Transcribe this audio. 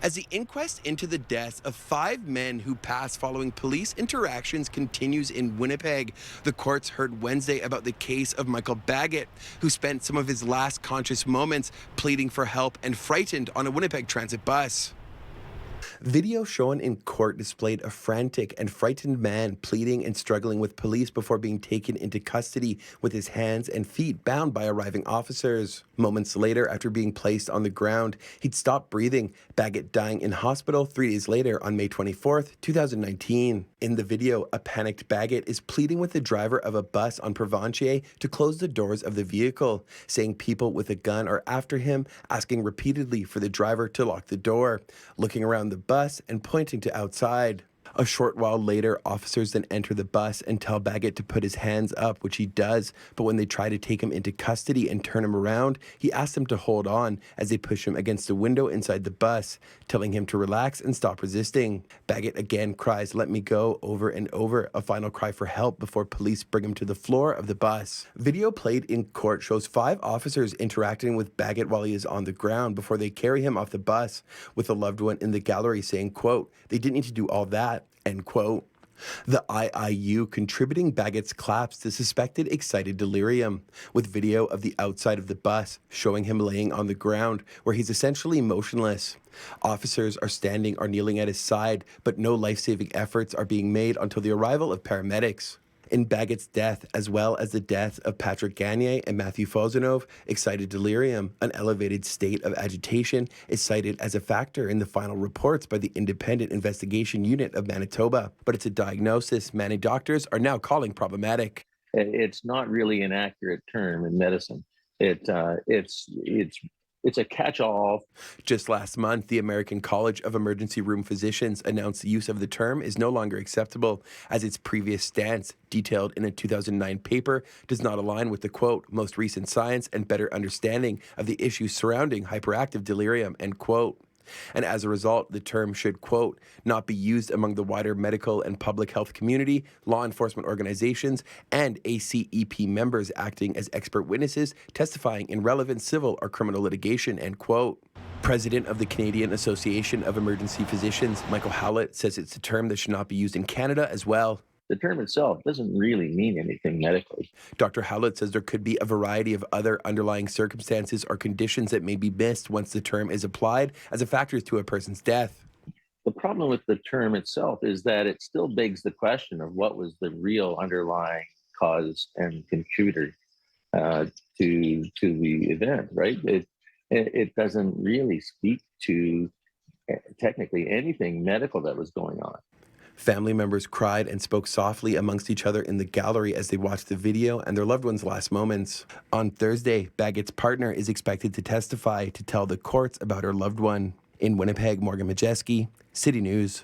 As the inquest into the deaths of 5 men who passed following police interactions continues in Winnipeg, the courts heard Wednesday about the case of Michael Baggett, who spent some of his last conscious moments pleading for help and frightened on a Winnipeg Transit bus. Video shown in court displayed a frantic and frightened man pleading and struggling with police before being taken into custody with his hands and feet bound by arriving officers. Moments later, after being placed on the ground, he'd stopped breathing, Baggett dying in hospital 3 days later on May 24th, 2019. In the video, a panicked Baggett is pleading with the driver of a bus on Provencher to close the doors of the vehicle, saying people with a gun are after him, asking repeatedly for the driver to lock the door, looking around the bus and pointing to outside. A short while later, officers then enter the bus and tell Baggett to put his hands up, which he does, but when they try to take him into custody and turn him around, he asks them to hold on as they push him against a window inside the bus, telling him to relax and stop resisting. Baggett again cries, "Let me go," over and over, a final cry for help before police bring him to the floor of the bus. Video played in court shows 5 officers interacting with Baggett while he is on the ground before they carry him off the bus, with a loved one in the gallery saying, quote, "They didn't need to do all that," end quote. The IIU contributing Baggett's collapse to suspected excited delirium, with video of the outside of the bus showing him laying on the ground where he's essentially motionless. Officers are standing or kneeling at his side, but no life-saving efforts are being made until the arrival of paramedics. In Baggett's death, as well as the death of Patrick Gagne and Matthew Fozanov, excited delirium, an elevated state of agitation, is cited as a factor in the final reports by the Independent Investigation Unit of Manitoba. But it's a diagnosis many doctors are now calling problematic. It's not really an accurate term in medicine. It's a catch-all. Just last month, the American College of Emergency Room Physicians announced the use of the term is no longer acceptable, as its previous stance, detailed in a 2009 paper, does not align with the, quote, "most recent science and better understanding of the issues surrounding hyperactive delirium," end quote. And as a result, the term should, quote, "not be used among the wider medical and public health community, law enforcement organizations, and ACEP members acting as expert witnesses testifying in relevant civil or criminal litigation," end quote. President of the Canadian Association of Emergency Physicians, Michael Howlett, says it's a term that should not be used in Canada as well. The term itself doesn't really mean anything medically. Dr. Howlett says there could be a variety of other underlying circumstances or conditions that may be missed once the term is applied as a factor to a person's death. The problem with the term itself is that it still begs the question of what was the real underlying cause and contributor to the event, right? It doesn't really speak to technically anything medical that was going on. Family members cried and spoke softly amongst each other in the gallery as they watched the video and their loved ones' last moments. On Thursday, Baggett's partner is expected to testify to tell the courts about her loved one. In Winnipeg, Morgan Majeski, City News.